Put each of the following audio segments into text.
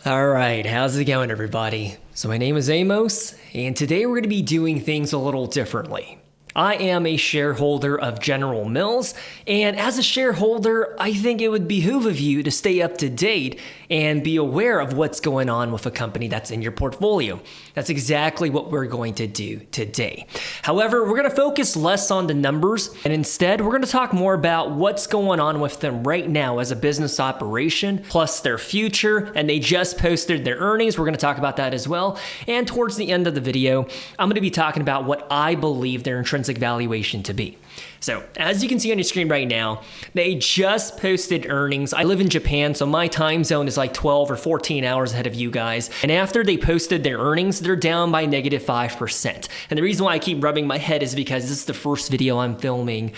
All right, how's it going, everybody? So my name is Amos, and today we're going to be doing things a little differently. I am a shareholder of General Mills, and as a shareholder, I think it would behoove of you to stay up to date and be aware of what's going on with a company that's in your portfolio. That's exactly what we're going to do today. However, we're going to focus less on the numbers, and instead, we're going to talk more about what's going on with them right now as a business operation, plus their future, and they just posted their earnings. We're going to talk about that as well. And towards the end of the video, I'm going to be talking about what I believe their intrinsic valuation to be. So as you can see on your screen right now, they just posted earnings. I live in Japan, so my time zone is like 12 or 14 hours ahead of you guys. And after they posted their earnings, they're down by -5%. And the reason why I keep rubbing my head is because this is the first video I'm filming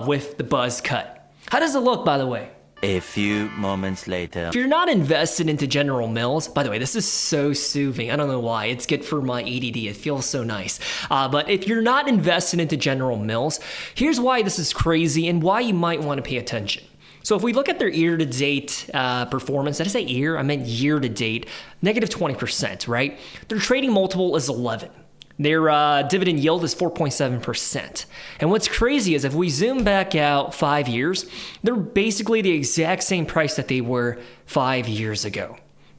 with the buzz cut. How does it look, by the way? A few moments later. If you're not invested into General Mills, by the way, this is so soothing. I don't know why. It's good for my ADD. It feels so nice. But if you're not invested into General Mills, here's why this is crazy and why you might want to pay attention. So if we look at their year-to-date performance, did I say year? I meant year-to-date, -20%, right? Their trading multiple is 11. Their dividend yield is 4.7%. And what's crazy is if we zoom back out 5 years, they're basically the exact same price that they were 5 years ago.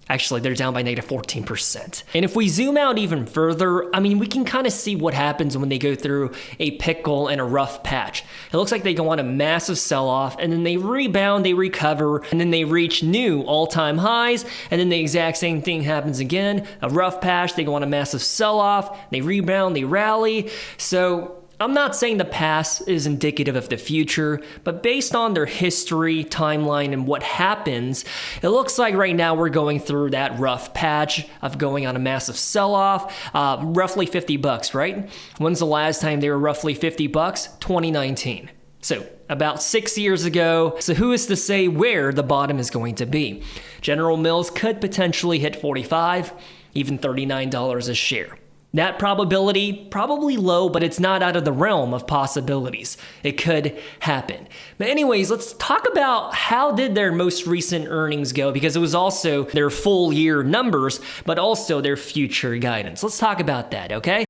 Actually, they're down by -14%. And if we zoom out even further, I mean, we can kind of see what happens when they go through a pickle and a rough patch. It looks like they go on a massive sell-off, and then they rebound, they recover, and then they reach new all-time highs, and then the exact same thing happens again. A rough patch, they go on a massive sell-off, they rebound, they rally. So I'm not saying the past is indicative of the future, but based on their history, timeline, and what happens, it looks like right now we're going through that rough patch of going on a massive sell-off, roughly $50, right? When's the last time they were roughly $50? 2019. So about 6 years ago. So who is to say where the bottom is going to be? General Mills could potentially hit $45, even $39 a share. That probability, probably low, but it's not out of the realm of possibilities. It could happen. But anyways, let's talk about how did their most recent earnings go, because it was also their full year numbers, but also their future guidance. Let's talk about that, okay?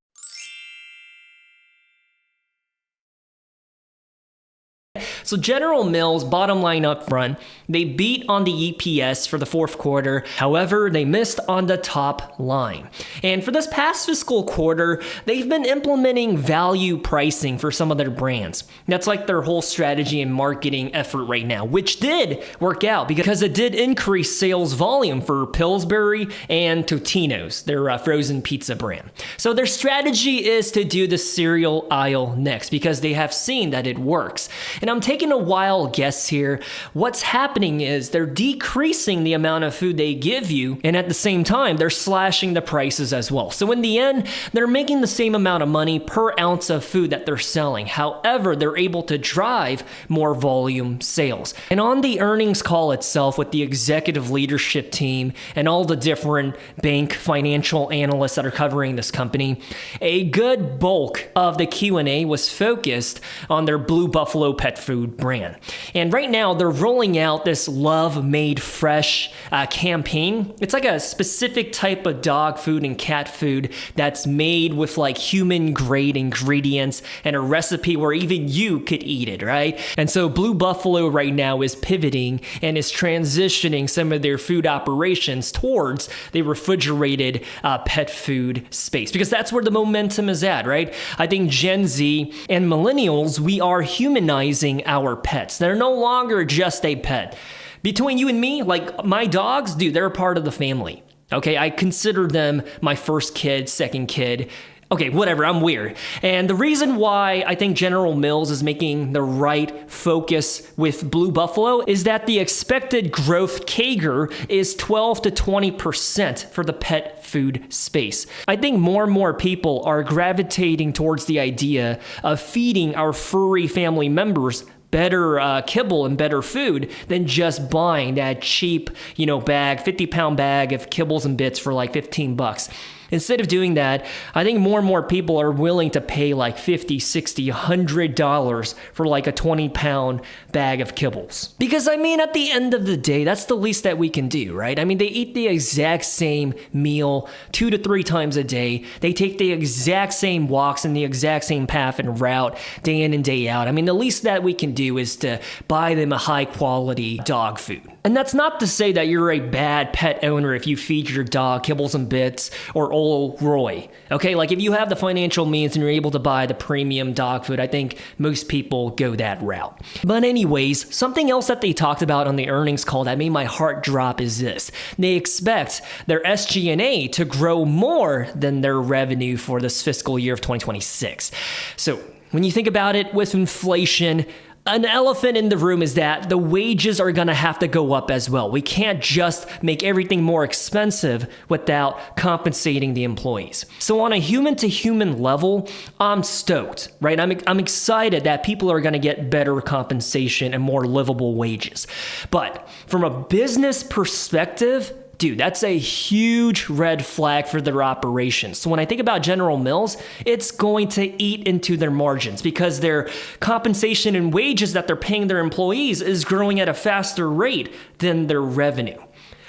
So General Mills, bottom line up front, they beat on the EPS for the fourth quarter. However, they missed on the top line. And for this past fiscal quarter, they've been implementing value pricing for some of their brands. That's like their whole strategy and marketing effort right now, which did work out because it did increase sales volume for Pillsbury and Totino's, their frozen pizza brand. So their strategy is to do the cereal aisle next because they have seen that it works. And I'm taking a wild guess here. What's happening is they're decreasing the amount of food they give you, and at the same time, they're slashing the prices as well. So in the end, they're making the same amount of money per ounce of food that they're selling. However, they're able to drive more volume sales. And on the earnings call itself with the executive leadership team and all the different bank financial analysts that are covering this company, a good bulk of the Q&A was focused on their Blue Buffalo pet food brand. And right now they're rolling out this Love Made Fresh campaign. It's like a specific type of dog food and cat food that's made with like human grade ingredients and a recipe where even you could eat it, right? And so Blue Buffalo right now is pivoting and is transitioning some of their food operations towards the refrigerated pet food space because that's where the momentum is at, right? I think Gen Z and millennials, we are humanizing our pets. They're no longer just a pet. Between you and me, like my dogs, dude, they're a part of the family. Okay, I consider them my first kid, second kid. Okay, whatever, I'm weird. And the reason why I think General Mills is making the right focus with Blue Buffalo is that the expected growth CAGR is 12 to 20% for the pet food space. I think more and more people are gravitating towards the idea of feeding our furry family members better kibble and better food than just buying that cheap, bag, 50-pound bag of kibbles and bits for like $15. Instead of doing that, I think more and more people are willing to pay like $50, $60, $100 for like a 20-pound bag of kibbles. Because I mean, at the end of the day, that's the least that we can do, right? I mean, they eat the exact same meal 2 to 3 times a day. They take the exact same walks and the exact same path and route day in and day out. I mean, the least that we can do is to buy them a high quality dog food. And that's not to say that you're a bad pet owner if you feed your dog kibbles and bits or Ol Roy. Okay, like if you have the financial means and you're able to buy the premium dog food, I think most people go that route. But anyways, something else that they talked about on the earnings call that made my heart drop is this. They expect their SG&A to grow more than their revenue for this fiscal year of 2026. So when you think about it, with inflation, an elephant in the room is that the wages are going to have to go up as well. We can't just make everything more expensive without compensating the employees. So on a human-to-human level, I'm stoked, right? I'm excited that people are going to get better compensation and more livable wages. But from a business perspective, dude, that's a huge red flag for their operations. So when I think about General Mills, it's going to eat into their margins because their compensation and wages that they're paying their employees is growing at a faster rate than their revenue.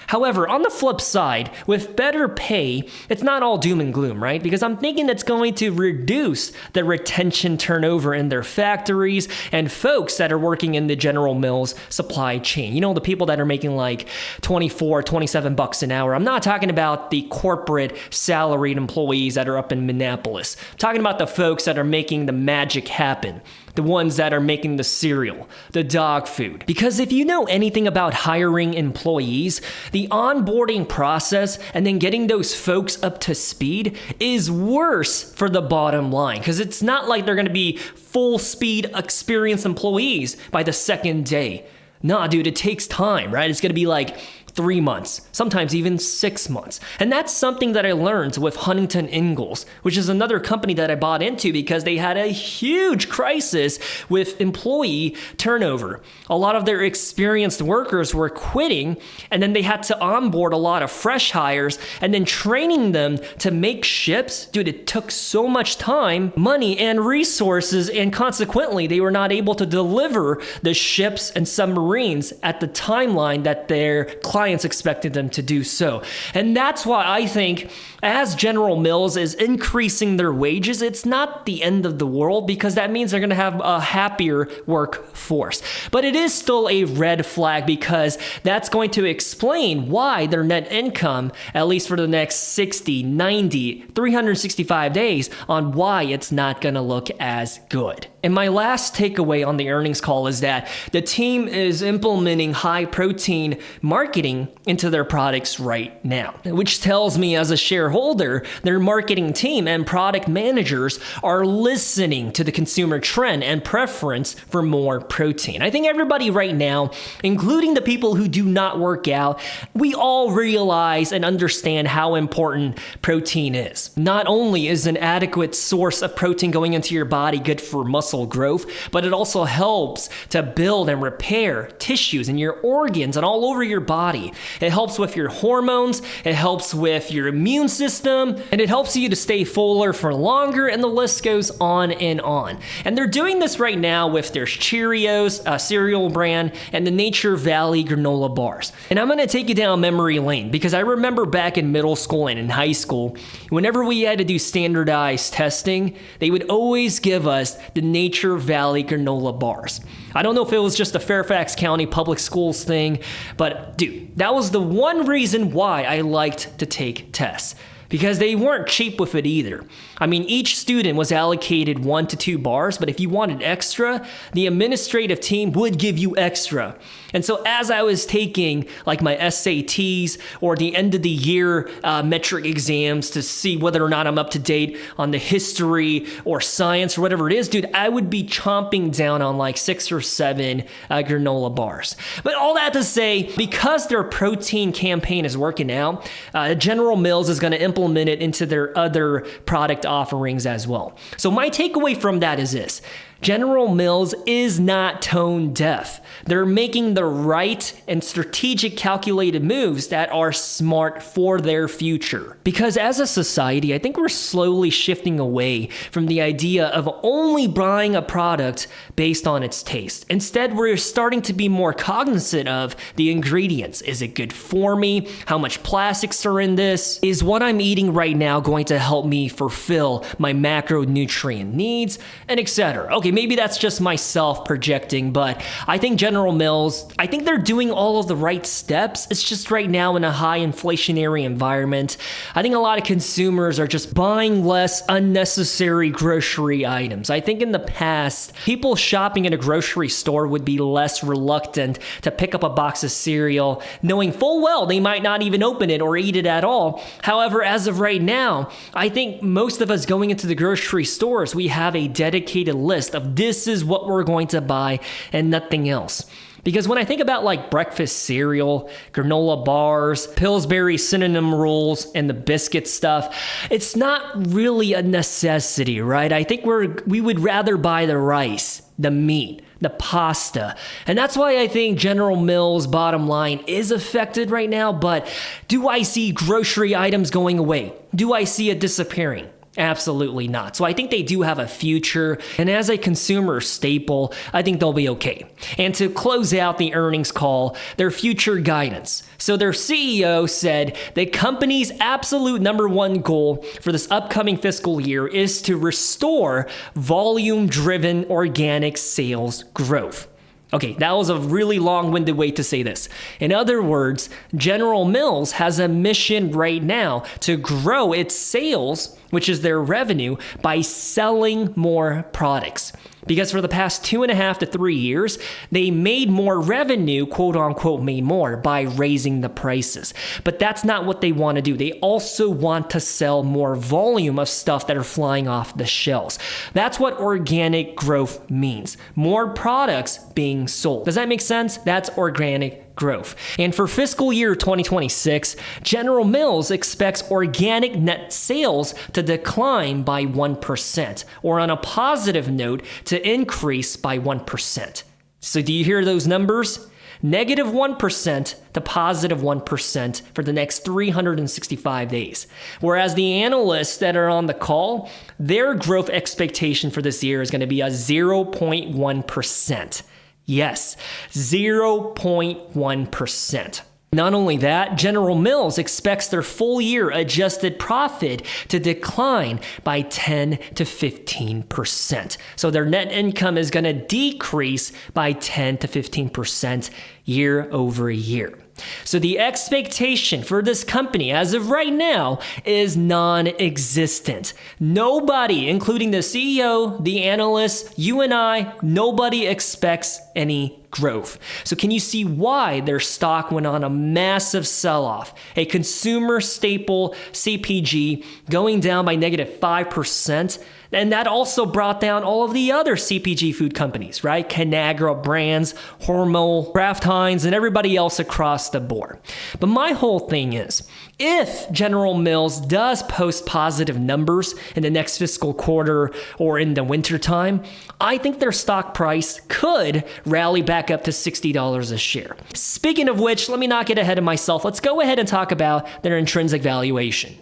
However, on the flip side, with better pay, it's not all doom and gloom, right? Because I'm thinking that's going to reduce the retention turnover in their factories and folks that are working in the General Mills supply chain. You know, the people that are making like 24, 27 bucks an hour. I'm not talking about the corporate salaried employees that are up in Minneapolis. I'm talking about the folks that are making the magic happen. The ones that are making the cereal, the dog food. Because if you know anything about hiring employees, the onboarding process and then getting those folks up to speed is worse for the bottom line. Because it's not like they're going to be full speed experienced employees by the second day. Nah, dude, it takes time, right? It's going to be like 3 months, sometimes even 6 months. And that's something that I learned with Huntington Ingalls, which is another company that I bought into because they had a huge crisis with employee turnover. A lot of their experienced workers were quitting, and then they had to onboard a lot of fresh hires, and then training them to make ships. Dude, it took so much time, money, and resources, and consequently, they were not able to deliver the ships and submarines at the timeline that their clients expected them to do so. And that's why I think as General Mills is increasing their wages, it's not the end of the world because that means they're going to have a happier workforce. But it is still a red flag because that's going to explain why their net income, at least for the next 60, 90, 365 days, on why it's not going to look as good. And my last takeaway on the earnings call is that the team is implementing high protein marketing into their products right now, which tells me as a shareholder, their marketing team and product managers are listening to the consumer trend and preference for more protein. I think everybody right now, including the people who do not work out, we all realize and understand how important protein is. Not only is an adequate source of protein going into your body good for muscle growth, but it also helps to build and repair tissues in your organs and all over your body. It helps with your hormones, it helps with your immune system, and it helps you to stay fuller for longer, and the list goes on and on. And they're doing this right now with their Cheerios, cereal brand, and the Nature Valley granola bars. And I'm going to take you down memory lane because I remember back in middle school and in high school, whenever we had to do standardized testing, they would always give us the Nature Valley granola bars. I don't know if it was just a Fairfax County public schools thing, but dude, that was the one reason why I liked to take tests. Because they weren't cheap with it either. I mean, each student was allocated 1 to 2 bars, but if you wanted extra, the administrative team would give you extra. And so as I was taking like my SATs or the end of the year metric exams to see whether or not I'm up to date on the history or science or whatever it is, dude, I would be chomping down on like 6 or 7 granola bars. But all that to say, because their protein campaign is working out, General Mills is going to implement it into their other product offerings as well. So my takeaway from that is this. General Mills is not tone deaf. They're making the right and strategic calculated moves that are smart for their future. Because as a society, I think we're slowly shifting away from the idea of only buying a product based on its taste. Instead, we're starting to be more cognizant of the ingredients. Is it good for me? How much plastics are in this? Is what I'm eating right now going to help me fulfill my macronutrient needs? And etc. Okay, maybe that's just myself projecting, but I think General Mills, I think they're doing all of the right steps. It's just right now in a high inflationary environment, I think a lot of consumers are just buying less unnecessary grocery items. I think in the past, people shopping in a grocery store would be less reluctant to pick up a box of cereal, knowing full well they might not even open it or eat it at all. However, as of right now, I think most of us going into the grocery stores, we have a dedicated list of this is what we're going to buy and nothing else. Because when I think about like breakfast cereal, granola bars, Pillsbury cinnamon rolls, and the biscuit stuff, it's not really a necessity, right? I think we would rather buy the rice, the meat, the pasta. And that's why I think General Mills' bottom line is affected right now. But do I see grocery items going away? Do I see it disappearing? Absolutely not. So I think they do have a future, and as a consumer staple, I think they'll be okay. And to close out the earnings call, their future guidance. So their CEO said the company's absolute number one goal for this upcoming fiscal year is to restore volume-driven organic sales growth. Okay, that was a really long-winded way to say this. In other words, General Mills has a mission right now to grow its sales, which is their revenue, by selling more products. Because for the past 2.5 to 3 years, they made more revenue, quote unquote, made more by raising the prices. But that's not what they want to do. They also want to sell more volume of stuff that are flying off the shelves. That's what organic growth means. More products being sold. Does that make sense? That's organic growth. And for fiscal year 2026, General Mills expects organic net sales to decline by 1%, or on a positive note, to increase by 1%. So do you hear those numbers? Negative 1% to positive 1% for the next 365 days. Whereas the analysts that are on the call, their growth expectation for this year is going to be a 0.1%. Yes, 0.1%. Not only that, General Mills expects their full year adjusted profit to decline by 10 to 15%. So their net income is going to decrease by 10 to 15% year over year. So the expectation for this company as of right now is non-existent. Nobody, including the CEO, the analysts, you and I, nobody expects any growth. So can you see why their stock went on a massive sell-off? A consumer staple CPG going down by negative 5%. And that also brought down all of the other CPG food companies, right? Conagra Brands, Hormel, Kraft Heinz, and everybody else across the board. But my whole thing is, if General Mills does post positive numbers in the next fiscal quarter or in the wintertime, I think their stock price could rally back up to $60 a share. Speaking of which, let me not get ahead of myself. Let's go ahead and talk about their intrinsic valuation.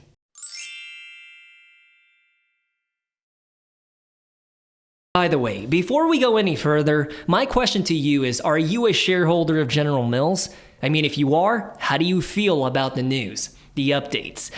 By the way, before we go any further, my question to you is, are you a shareholder of General Mills? I mean, if you are, how do you feel about the news, the updates?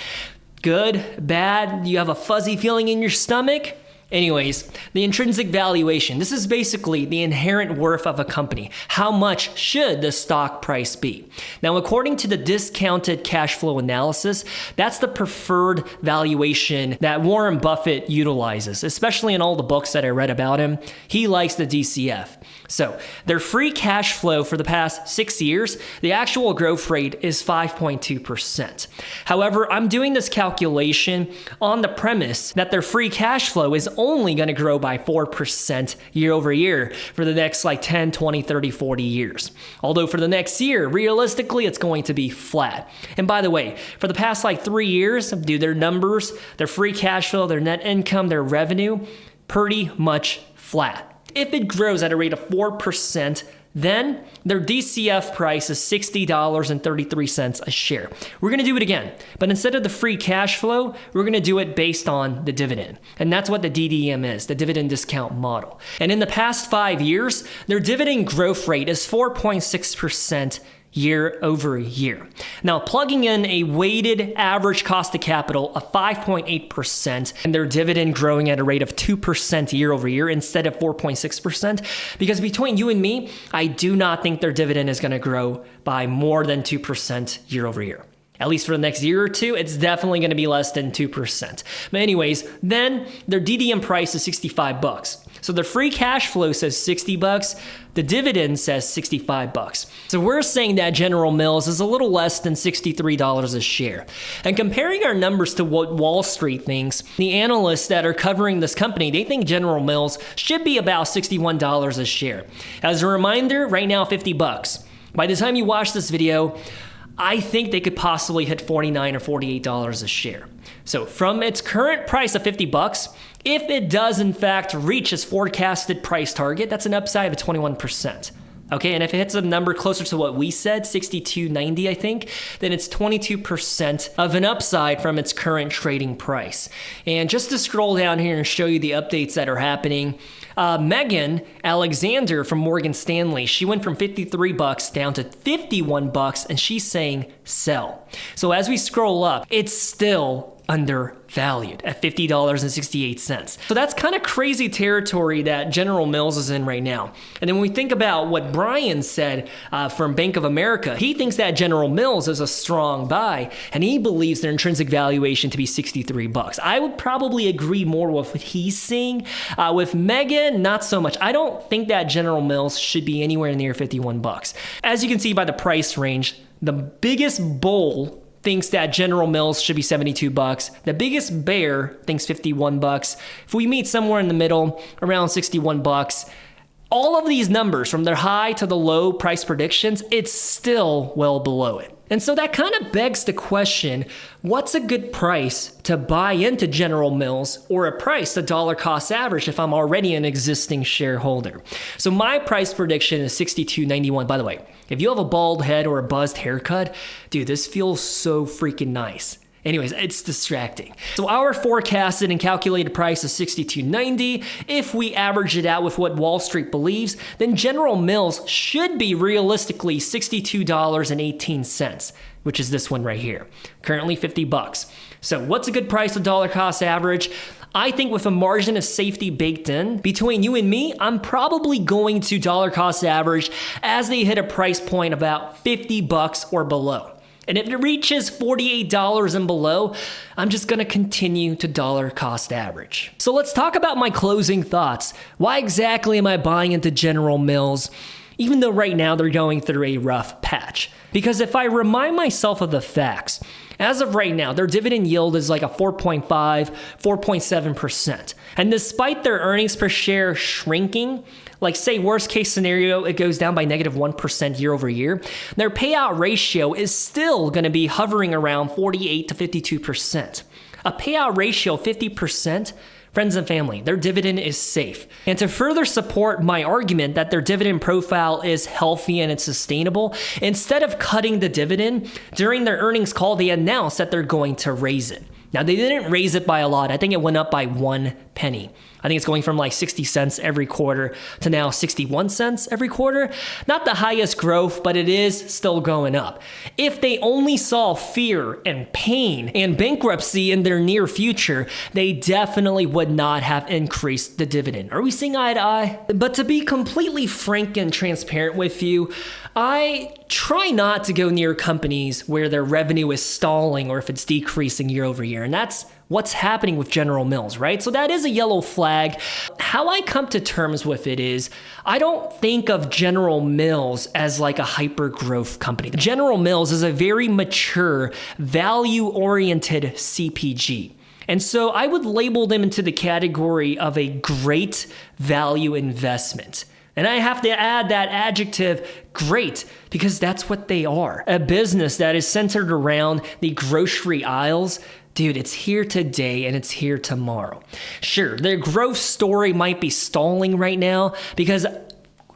Good, bad, you have a fuzzy feeling in your stomach? Anyways, the intrinsic valuation. This is basically the inherent worth of a company. How much should the stock price be? Now, according to the discounted cash flow analysis, that's the preferred valuation that Warren Buffett utilizes, especially in all the books that I read about him. He likes the DCF. So their free cash flow for the past 6 years, the actual growth rate is 5.2%. However, I'm doing this calculation on the premise that their free cash flow is only going to grow by 4% year over year for the next 10, 20, 30, 40 years. Although for the next year, realistically, it's going to be flat. And by the way, for the past 3 years, dude, their numbers, their free cash flow, their net income, their revenue, pretty much flat. if it grows at a rate of 4%, then their DCF price is $60.33 a share. We're going to do it again, but instead of the free cash flow, we're going to do it based on the dividend. And that's what the DDM is, the dividend discount model. And in the past 5 years, their dividend growth rate is 4.6% year over year. Now, plugging in a weighted average cost of capital of 5.8% and their dividend growing at a rate of 2% year over year instead of 4.6%, because between you and me, I do not think their dividend is going to grow by more than 2% year over year. At least for the next year or two, it's definitely going to be less than 2%. But anyways, then their DDM price is $65. So their free cash flow says $60. The dividend says $65. So we're saying that General Mills is a little less than $63 a share. And comparing our numbers to what Wall Street thinks, the analysts that are covering this company, they think General Mills should be about $61 a share. As a reminder, right now $50. By the time you watch this video, I think they could possibly hit $49 or $48 a share. So from its current price of $50, if it does in fact reach its forecasted price target, that's an upside of 21%. Okay, and if it hits a number closer to what we said, 62.90, I think, then it's 22% of an upside from its current trading price. And just to scroll down here and show you the updates that are happening, Megan Alexander from Morgan Stanley, she went from $53 down to $51, and she's saying sell. So as we scroll up, it's still undervalued at $50.68. So that's kind of crazy territory that General Mills is in right now. And then when we think about what Brian said from Bank of America, he thinks that General Mills is a strong buy, and he believes their intrinsic valuation to be $63. I would probably agree more with what he's saying. With Megan, not so much. I don't think that General Mills should be anywhere near $51. As you can see by the price range, the biggest bull thinks that General Mills should be $72. The biggest bear thinks $51. If we meet somewhere in the middle, around $61, all of these numbers from their high to the low price predictions, it's still well below it. And so that kind of begs the question, what's a good price to buy into General Mills or a price to dollar cost average if I'm already an existing shareholder? So my price prediction is $62.91. By the way, if you have a bald head or a buzzed haircut, dude, this feels so freaking nice. Anyways, it's distracting. So our forecasted and calculated price is $62.90. If we average it out with what Wall Street believes, then General Mills should be realistically $62.18, which is this one right here. Currently $50. So what's a good price to dollar cost average? I think with a margin of safety baked in, between you and me, I'm probably going to dollar cost average as they hit a price point about $50 or below. And if it reaches $48 and below, I'm just going to continue to dollar cost average. So let's talk about my closing thoughts. Why exactly am I buying into General Mills, even though right now they're going through a rough patch? Because if I remind myself of the facts, as of right now, their dividend yield is like a 4.5, 4.7%. And despite their earnings per share shrinking, like say worst case scenario, it goes down by negative 1% year over year, their payout ratio is still going to be hovering around 48 to 52%. A payout ratio of 50%, friends and family, their dividend is safe. And to further support my argument that their dividend profile is healthy and it's sustainable, instead of cutting the dividend, during their earnings call, they announced that they're going to raise it. Now, they didn't raise it by a lot. I think it went up by 1 penny. I think it's going from like 60 cents every quarter to now 61 cents every quarter. Not the highest growth, but it is still going up. If they only saw fear and pain and bankruptcy in their near future, they definitely would not have increased the dividend. Are we seeing eye to eye? But to be completely frank and transparent with you, I try not to go near companies where their revenue is stalling or if it's decreasing year over year. And that's what's happening with General Mills, right? So that is a yellow flag. How I come to terms with it is I don't think of General Mills as like a hyper growth company. General Mills is a very mature, value-oriented CPG. And so I would label them into the category of a great value investment. And I have to add that adjective, great, because that's what they are. A business that is centered around the grocery aisles, Dude, it's here today and it's here tomorrow. Sure, their growth story might be stalling right now because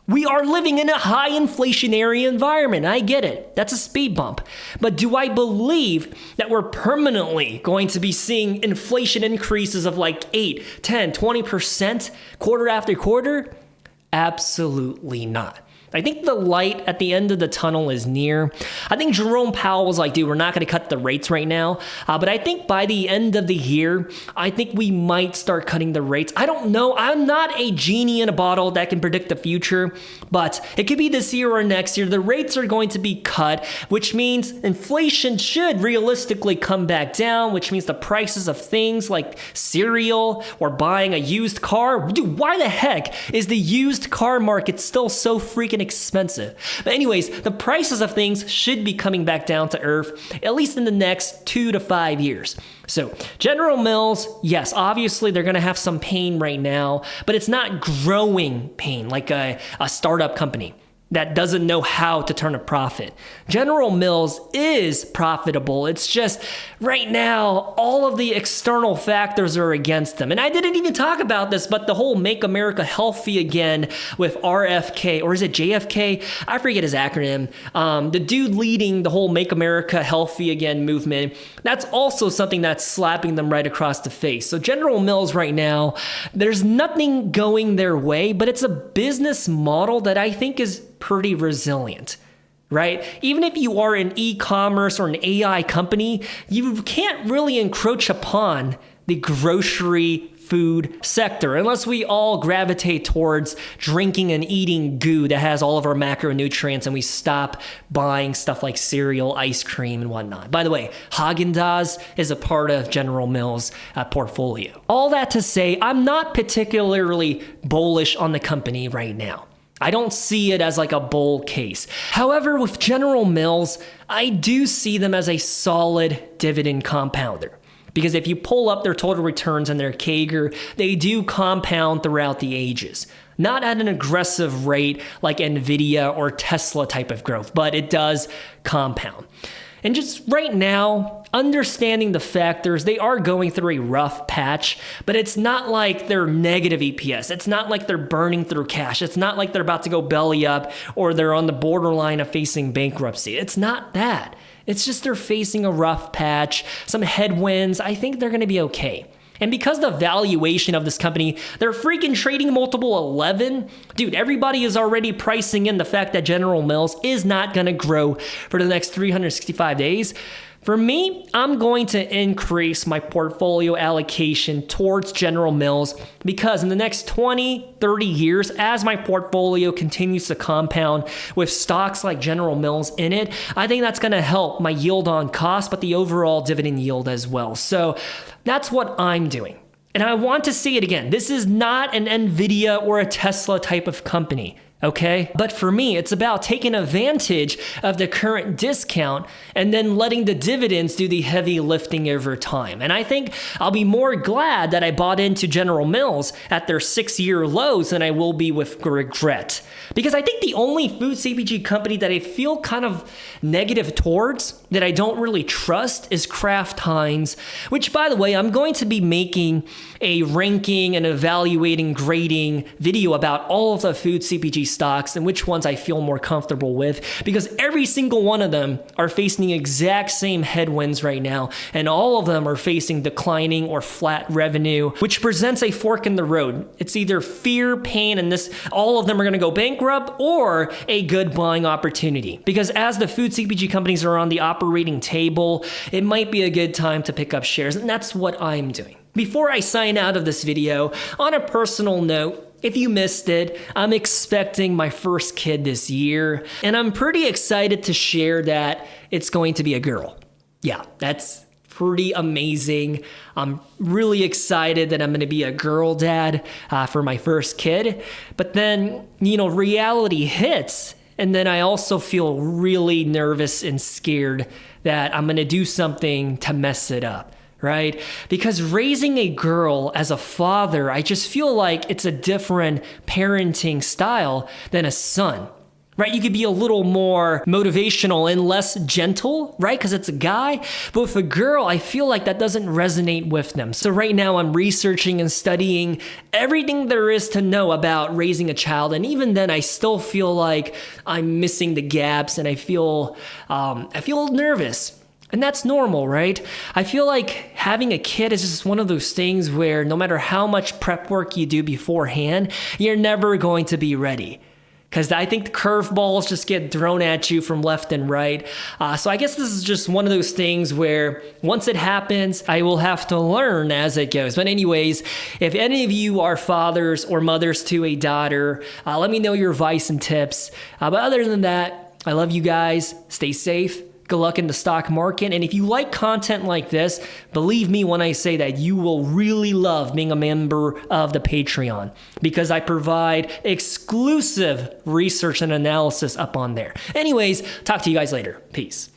we are living in a high inflationary environment. I get it. That's a speed bump. But do I believe that we're permanently going to be seeing inflation increases of like 8, 10, 20% quarter after quarter? Absolutely not. I think the light at the end of the tunnel is near. I think Jerome Powell was like, dude, we're not going to cut the rates right now. But I think by the end of the year, I think we might start cutting the rates. I don't know. I'm not a genie in a bottle that can predict the future, but it could be this year or next year. The rates are going to be cut, which means inflation should realistically come back down, which means the prices of things like cereal or buying a used car. Dude, why the heck is the used car market still so freaking expensive? But anyways, the prices of things should be coming back down to earth, at least in the next 2 to 5 years. So General Mills, yes, obviously they're going to have some pain right now, but it's not growing pain like a startup company that doesn't know how to turn a profit. General Mills is profitable. It's just right now, all of the external factors are against them. And I didn't even talk about this, but the whole Make America Healthy Again with RFK, or is it JFK? I forget his acronym. The dude leading the whole Make America Healthy Again movement, that's also something that's slapping them right across the face. So General Mills right now, there's nothing going their way, but it's a business model that I think is pretty resilient, right? Even if you are an e-commerce or an AI company, you can't really encroach upon the grocery food sector unless we all gravitate towards drinking and eating goo that has all of our macronutrients and we stop buying stuff like cereal, ice cream, and whatnot. By the way, Haagen-Dazs is a part of General Mills' portfolio. All that to say, I'm not particularly bullish on the company right now. I don't see it as like a bull case. However, with General Mills, I do see them as a solid dividend compounder. Because if you pull up their total returns and their CAGR, they do compound throughout the ages. Not at an aggressive rate like Nvidia or Tesla type of growth, but it does compound. And just right now, understanding the factors, they are going through a rough patch, but it's not like they're negative EPS. It's not like they're burning through cash. It's not like they're about to go belly up or they're on the borderline of facing bankruptcy. It's not that. It's just they're facing a rough patch, some headwinds. I think they're going to be okay. And because the valuation of this company, they're freaking trading multiple 11. Dude, everybody is already pricing in the fact that General Mills is not going to grow for the next 365 days. For me, I'm going to increase my portfolio allocation towards General Mills because in the next 20, 30 years, as my portfolio continues to compound with stocks like General Mills in it, I think that's going to help my yield on cost, but the overall dividend yield as well. So that's what I'm doing. And I want to say it again. This is not an Nvidia or a Tesla type of company. Okay? But for me, it's about taking advantage of the current discount and then letting the dividends do the heavy lifting over time. And I think I'll be more glad that I bought into General Mills at their 6-year lows than I will be with regret. Because I think the only food CPG company that I feel kind of negative towards, that I don't really trust, is Kraft Heinz, which, by the way, I'm going to be making a ranking and evaluating, grading video about all of the food CPG stocks and which ones I feel more comfortable with, because every single one of them are facing the exact same headwinds right now, and all of them are facing declining or flat revenue, which presents a fork in the road. It's either fear, pain, and all of them are going to go bankrupt, or a good buying opportunity. Because as the food CPG companies are on the operating table, it might be a good time to pick up shares, and that's what I'm doing. Before I sign out of this video, on a personal note, if you missed it, I'm expecting my first kid this year, and I'm pretty excited to share that it's going to be a girl. Yeah, that's pretty amazing. I'm really excited that I'm going to be a girl dad for my first kid. But then, reality hits, and then I also feel really nervous and scared that I'm going to do something to mess it up. Right? Because raising a girl as a father, I just feel like it's a different parenting style than a son. right? You could be a little more motivational and less gentle, right? Because it's a guy. But with a girl, I feel like that doesn't resonate with them. So right now I'm researching and studying everything there is to know about raising a child. And even then, I still feel like I'm missing the gaps, and I feel nervous. And that's normal, right? I feel like having a kid is just one of those things where no matter how much prep work you do beforehand, you're never going to be ready. Because I think the curveballs just get thrown at you from left and right. So I guess this is just one of those things where once it happens, I will have to learn as it goes. But anyways, if any of you are fathers or mothers to a daughter, let me know your advice and tips. But other than that, I love you guys. Stay safe. Good luck in the stock market. And if you like content like this, believe me when I say that you will really love being a member of the Patreon, because I provide exclusive research and analysis up on there. Anyways, talk to you guys later. Peace.